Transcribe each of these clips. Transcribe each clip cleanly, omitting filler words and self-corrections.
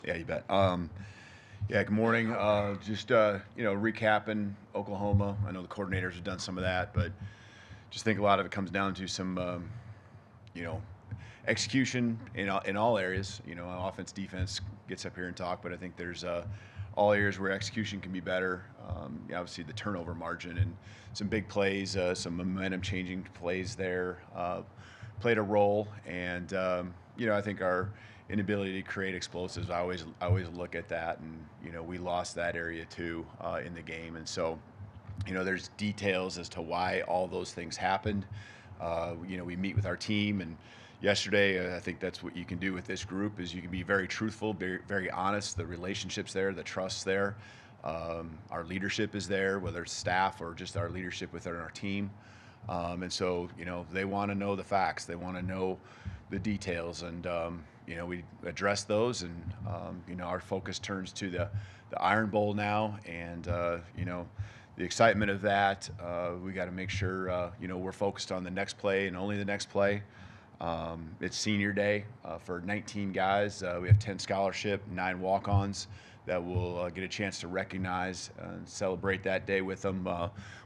Yeah, you bet. Yeah, good morning. Just recapping Oklahoma. I know the coordinators have done some of that, but just think a lot of it comes down to some, you know, execution in all areas. Offense, defense gets up here and talk, but I think there's all areas where execution can be better. Obviously, the turnover margin and some big plays, some momentum-changing plays there played a role, and I think our inability to create explosives. I always look at that, and we lost that area too in the game, and so there's details as to why all those things happened. We meet with our team, and yesterday, I think that's what you can do with this group is you can be very truthful, very, very honest. The relationship's there, the trust's there. Our leadership is there, whether it's staff or just our leadership within our team. And so, they want to know the facts. They want to know the details, and we address those. And our focus turns to the Iron Bowl now, and the excitement of that. We got to make sure we're focused on the next play and only the next play. It's senior day for 19 guys. We have 10 scholarship, 9 walk-ons that we'll get a chance to recognize and celebrate that day with them.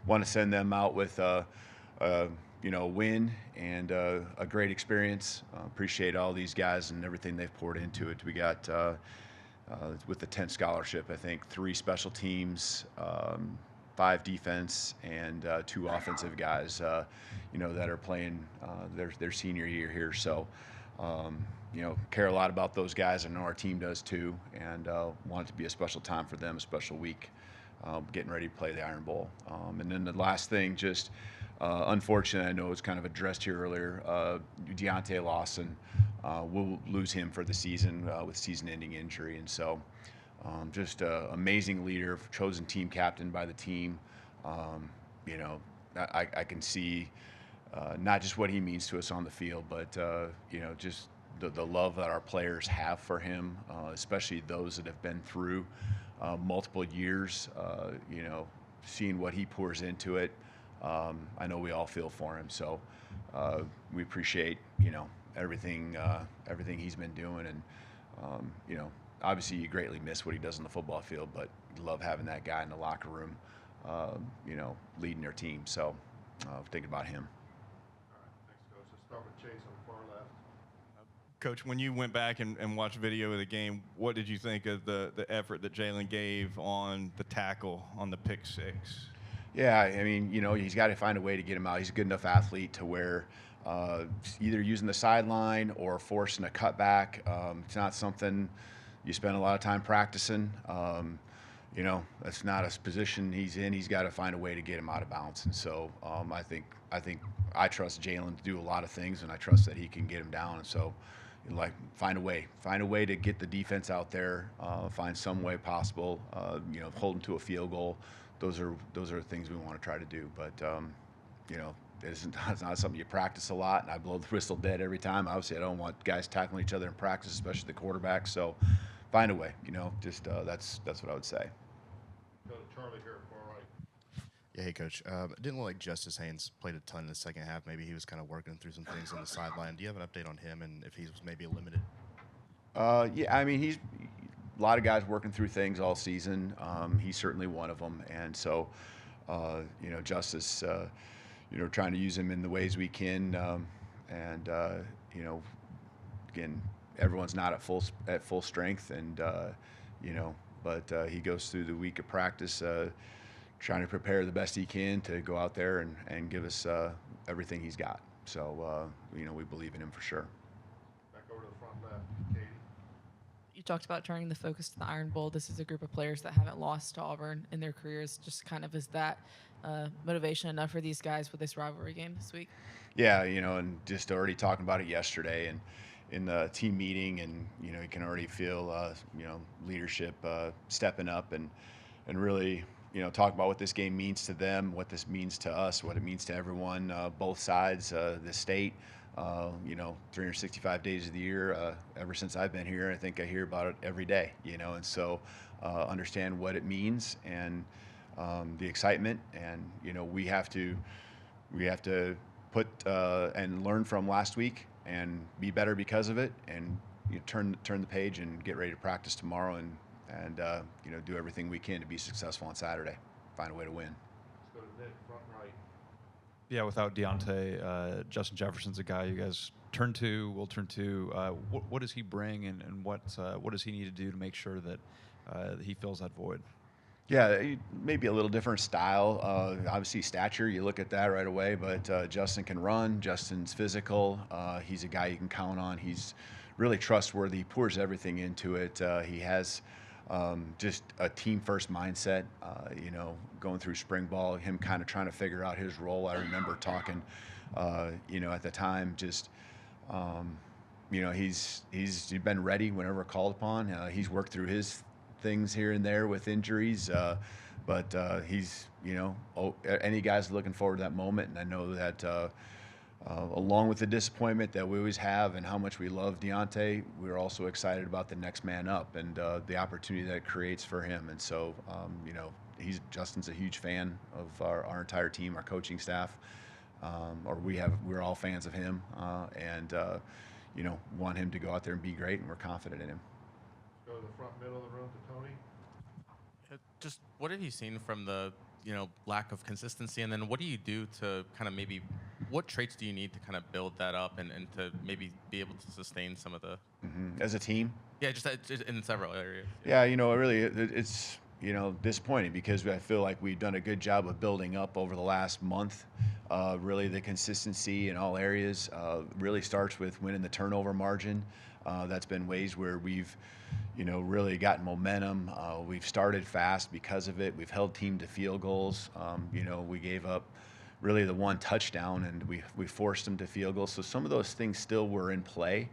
Want to send them out with a win and a great experience. Appreciate all these guys and everything they've poured into it. We got with the 10 scholarship, I think 3 special teams, 5 defense, and 2 offensive guys, that are playing their senior year here. So, care a lot about those guys. I know our team does too, and want it to be a special time for them, a special week, getting ready to play the Iron Bowl. And then the last thing, just unfortunate, I know it was kind of addressed here earlier, Deontay Lawson, we'll lose him for the season with season-ending injury, and so just an amazing leader, chosen team captain by the team. I can see not just what he means to us on the field, but just the love that our players have for him, especially those that have been through multiple years. Seeing what he pours into it, I know we all feel for him. So we appreciate everything he's been doing, and obviously you greatly miss what he does on the football field, but you love having that guy in the locker room, leading their team. So thinking about him. All right, thanks, Coach. Let's start with Chase on the far left. Coach, when you went back and watched video of the game, what did you think of the effort that Jaylen gave on the tackle on the pick 6? Yeah, I mean, he's got to find a way to get him out. He's a good enough athlete to where either using the sideline or forcing a cutback. It's not something you spend a lot of time practicing. That's not a position he's in. He's got to find a way to get him out of bounds. And so I trust Jaylen to do a lot of things, and I trust that he can get him down. And so, find a way to get the defense out there, find some way possible, hold them to a field goal. Those are things we want to try to do. But, it's not something you practice a lot, and I blow the whistle dead every time. Obviously, I don't want guys tackling each other in practice, especially the quarterback. So find a way, just that's what I would say. Go to Charlie here, far right. Yeah, hey, Coach. It didn't look like Justice Haynes played a ton in the second half. Maybe he was kind of working through some things on the sideline. Do you have an update on him and if he was maybe limited? Yeah, I mean, he's a lot of guys working through things all season. He's certainly one of them, and so Justice, trying to use him in the ways we can, and again, everyone's not at full strength, and but he goes through the week of practice, trying to prepare the best he can to go out there and give us everything he's got. So we believe in him for sure. Back over to the front left, Katie. You talked about turning the focus to the Iron Bowl. This is a group of players that haven't lost to Auburn in their careers. Just kind of is that motivation enough for these guys with this rivalry game this week? Yeah, and just already talking about it yesterday and in the team meeting, and you can already feel leadership stepping up and really talk about what this game means to them, what this means to us, what it means to everyone, both sides, the state. 365 days of the year. Ever since I've been here, I think I hear about it every day. And so understand what it means and the excitement, and we have to put and learn from last week and be better because of it, and turn the page and get ready to practice tomorrow and do everything we can to be successful on Saturday. Find a way to win. Let's go to Nick, front right. Yeah, without Deontay, Justin Jefferson's a guy you guys will turn to. What does he bring, and what does he need to do to make sure that he fills that void? Yeah, maybe a little different style. Obviously, stature, you look at that right away, but Justin can run. Justin's physical. He's a guy you can count on. He's really trustworthy. He pours everything into it. He has just a team-first mindset, going through spring ball, him kind of trying to figure out his role. I remember talking, at the time, just, he's been ready whenever called upon. He's worked through his things here and there with injuries, but he's, any guy's looking forward to that moment, and I know that along with the disappointment that we always have and how much we love Deontay, we're also excited about the next man up and the opportunity that it creates for him. And so, Justin's a huge fan of our entire team, our coaching staff, we're all fans of him, and want him to go out there and be great, and we're confident in him. Go to the front middle of the room to Tony. Just what have you seen from the lack of consistency, and then what do you do to kind of maybe what traits do you need to kind of build that up and to maybe be able to sustain some of the as a team? Yeah, just in several areas. Yeah, really, it's disappointing because I feel like we've done a good job of building up over the last month. Really, the consistency in all areas really starts with winning the turnover margin. That's been ways where we've, really gotten momentum. We've started fast because of it. We've held team to field goals. We gave up really the one touchdown, and we forced them to field goals. So some of those things still were in play.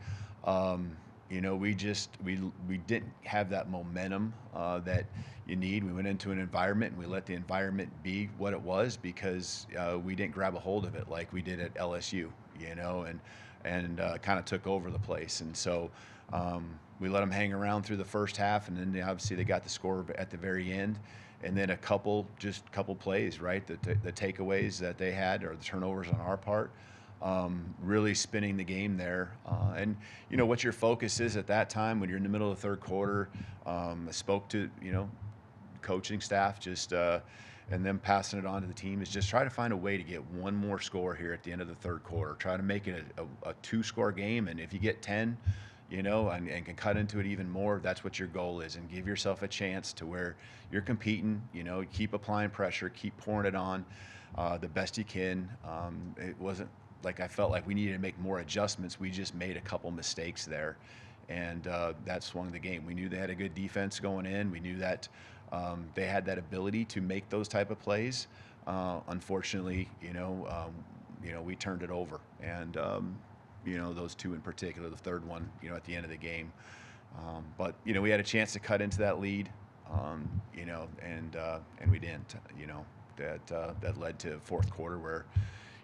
We didn't have that momentum that you need. We went into an environment and we let the environment be what it was because we didn't grab a hold of it like we did at LSU, and kind of took over the place. And so we let them hang around through the first half, and then obviously they got the score at the very end. And then a couple plays, right? The takeaways that they had, or the turnovers on our part, really spinning the game there. And what your focus is at that time when you're in the middle of the third quarter. I spoke to coaching staff and them passing it on to the team is just try to find a way to get one more score here at the end of the third quarter. Try to make it a 2-score game, and if you get 10, and can cut into it even more, that's what your goal is, and give yourself a chance to where you're competing, keep applying pressure, keep pouring it on the best you can. It wasn't like I felt like we needed to make more adjustments. We just made a couple mistakes there, and that swung the game. We knew they had a good defense going in. We knew that they had that ability to make those type of plays. Unfortunately, we turned it over, and those two in particular, the third one, at the end of the game. But we had a chance to cut into that lead, and we didn't. That led to fourth quarter where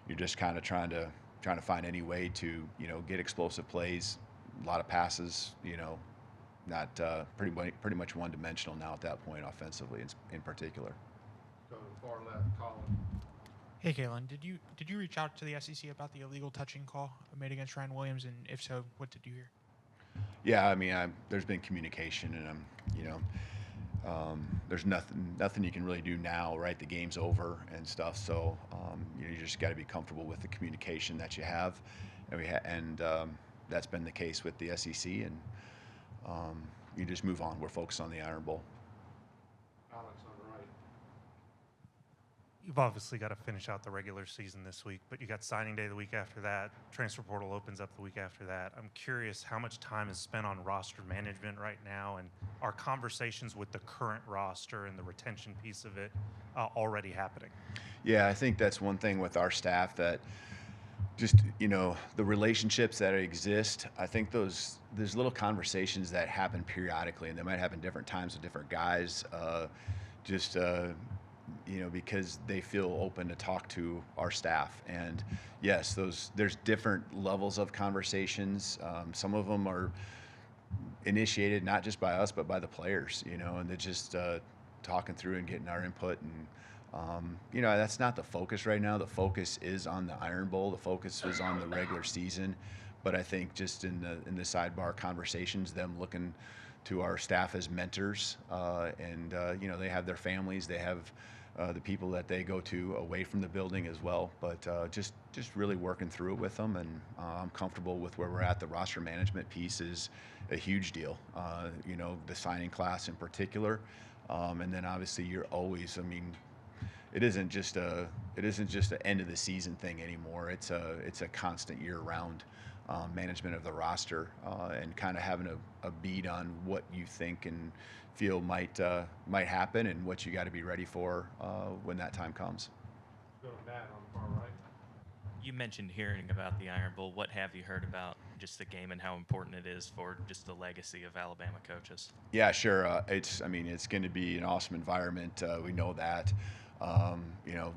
you're just kind of trying to find any way to get explosive plays, a lot of passes, not pretty much one-dimensional now at that point offensively in particular. Go to the far left, Colin. Hey, Kalen, did you reach out to the SEC about the illegal touching call made against Ryan Williams, and if so, what did you hear? Yeah, I mean, there's been communication, and there's nothing you can really do now, right? The game's over and stuff, so you just got to be comfortable with the communication that you have, and that's been the case with the SEC, and you just move on. We're focused on the Iron Bowl. Alex on the right. You've obviously got to finish out the regular season this week, but you got signing day the week after that. Transfer portal opens up the week after that. I'm curious how much time is spent on roster management right now, and are conversations with the current roster and the retention piece of it already happening? Yeah, I think that's one thing with our staff that just, the relationships that exist. I think there's little conversations that happen periodically, and they might happen different times with different guys, because they feel open to talk to our staff. And yes, there's different levels of conversations. Some of them are initiated not just by us, but by the players, and they're just talking through and getting our input. And, that's not the focus right now. The focus is on the Iron Bowl. The focus is on the regular season. but I think just in the sidebar conversations, them looking to our staff as mentors, and you know, they have their families, they have the people that they go to away from the building as well, but just really working through it with them, and I'm comfortable with where we're at. The roster management piece is a huge deal, you know, the signing class in particular, and then obviously you're always, I mean, it isn't just an end of the season thing anymore. It's a constant year-round management of the roster, and kind of having a beat on what you think and feel might happen, and what you got to be ready for when that time comes. Go to Matt on the far right. You mentioned hearing about the Iron Bowl. What have you heard about just the game and how important it is for just the legacy of Alabama coaches? Yeah, sure. It's going to be an awesome environment. We know that. You know,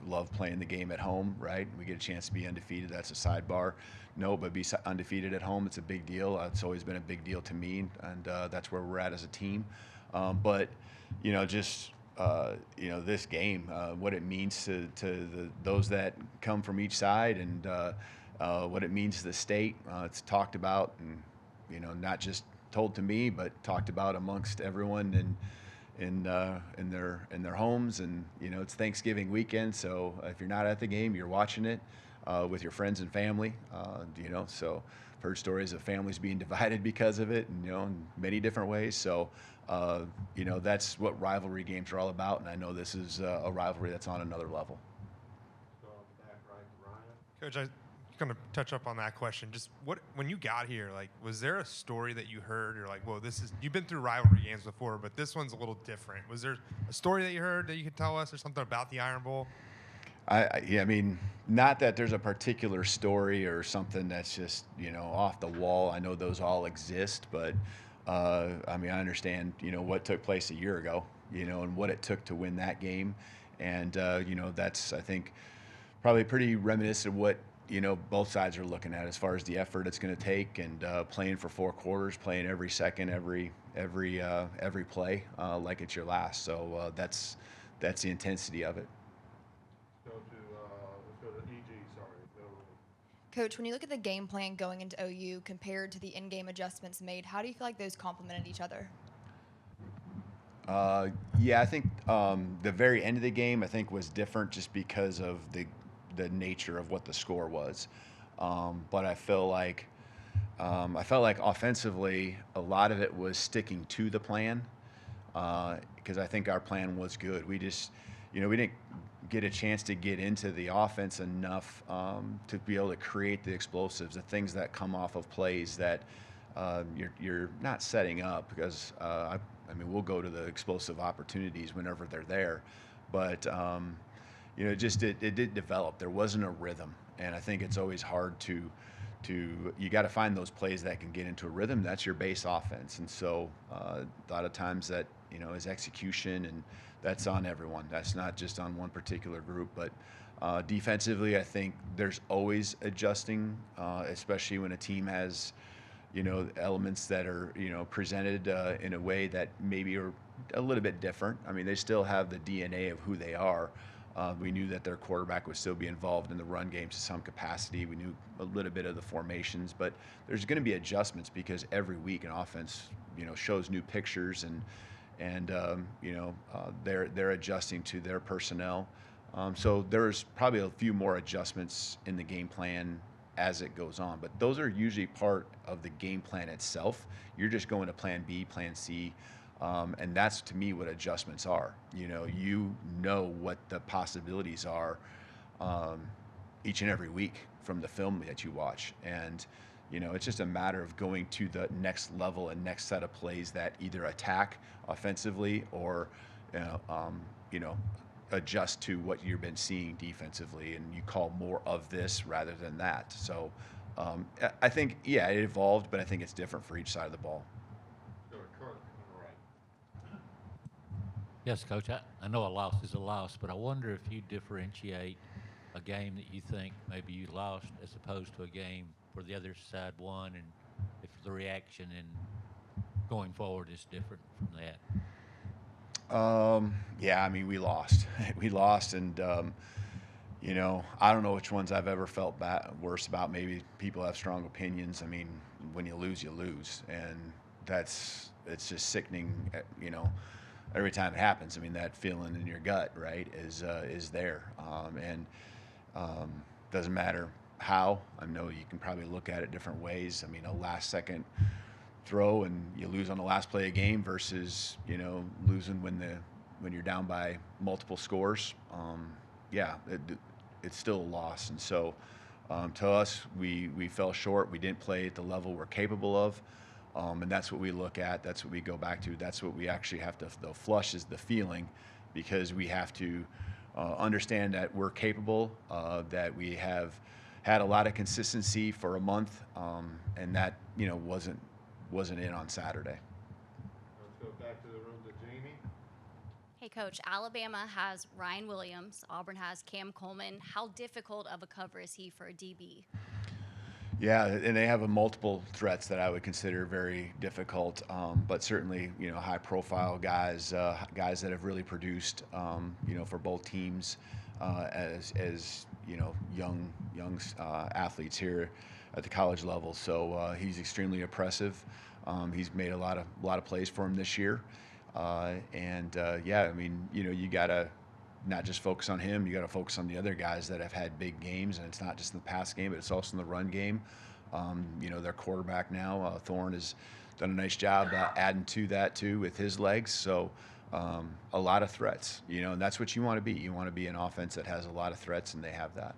love playing the game at home, right? We get a chance to be undefeated. That's a sidebar. No, but be undefeated at home, it's a big deal. It's always been a big deal to me, and that's where we're at as a team. But, you know, just, you know, this game, what it means to those that come from each side, and what it means to the state. It's talked about, and, you know, not just told to me, but talked about amongst everyone in their homes. And, you know, it's Thanksgiving weekend, so if you're not at the game, you're watching it with your friends and family. You know, so I've heard stories of families being divided because of it, and, you know, in many different ways. So you know, that's what rivalry games are all about, and I know this is a rivalry that's on another level. Go on the back right to Ryan. Coach, I'm going to touch up on that question. Just when you got here, like, was there a story that you heard? You're like, whoa, you've been through rivalry games before, but this one's a little different. Was there a story that you heard that you could tell us, or something about the Iron Bowl? Yeah, I mean, not that there's a particular story or something that's just, you know, off the wall. I know those all exist, but I mean, I understand, you know, what took place a year ago, you know, and what it took to win that game. And, you know, that's, I think, probably pretty reminiscent of what, you know, both sides are looking at as far as the effort it's going to take, and playing for 4 quarters, playing every second, every play like it's your last. So that's the intensity of it. Let's go to EG. Sorry. Coach, when you look at the game plan going into OU compared to the in-game adjustments made, how do you feel like those complemented each other? Yeah, I think the very end of the game, I think, was different just because of the nature of what the score was. But I felt like offensively, a lot of it was sticking to the plan, because I think our plan was good. We just, you know, we didn't get a chance to get into the offense enough to be able to create the explosives, the things that come off of plays that you're not setting up, because I mean, we'll go to the explosive opportunities whenever they're there, but you know, it didn't develop. There wasn't a rhythm, and I think it's always hard to you got to find those plays that can get into a rhythm. That's your base offense, and so a lot of times that, you know, is execution, and that's on everyone. That's not just on one particular group. But defensively, I think there's always adjusting, especially when a team has, you know, elements that are, you know, presented in a way that maybe are a little bit different. I mean, they still have the DNA of who they are. We knew that their quarterback would still be involved in the run game to some capacity. We knew a little bit of the formations, but there's going to be adjustments, because every week an offense, you know, shows new pictures, and you know, they're adjusting to their personnel. So there's probably a few more adjustments in the game plan as it goes on, but those are usually part of the game plan itself. You're just going to plan B, plan C, and that's, to me, what adjustments are. You know what the possibilities are each and every week from the film that you watch, and you know, it's just a matter of going to the next level and next set of plays that either attack offensively or you know, adjust to what you've been seeing defensively, and you call more of this rather than that. So I think, yeah, it evolved, but I think it's different for each side of the ball. Go to Kirk on the right. Yes, Coach, I know a loss is a loss, but I wonder if you differentiate a game that you think maybe you lost as opposed to a game where the other side won, and if the reaction and going forward is different from that. Yeah, I mean, we lost. We lost, and I don't know which ones I've ever felt worse about. Maybe people have strong opinions. I mean, when you lose, you lose, and it's just sickening. Every time it happens. I mean, that feeling in your gut, right, is there, and doesn't matter how. I know you can probably look at it different ways. I mean, a last-second throw and you lose on the last play of game versus losing when you're down by multiple scores. It's still a loss, and so to us, we fell short. We didn't play at the level we're capable of, and that's what we look at. That's what we go back to. That's what we actually have to. The flush is the feeling, because we have to understand that we're capable. That we have had a lot of consistency for a month, and that wasn't in on Saturday. Let's go back to the room to Jamie. Hey, Coach, Alabama has Ryan Williams. Auburn has Cam Coleman. How difficult of a cover is he for a DB? Yeah, and they have multiple threats that I would consider very difficult, but certainly, high-profile guys, guys that have really produced, for both teams as young athletes here at the college level. So he's extremely impressive. He's made a lot of plays for him this year. You gotta not just focus on him. You gotta focus on the other guys that have had big games, and it's not just in the pass game, but it's also in the run game. Their quarterback now, Thorne, has done a nice job adding to that too with his legs. So a lot of threats, and that's what you want to be. You want to be an offense that has a lot of threats, and they have that.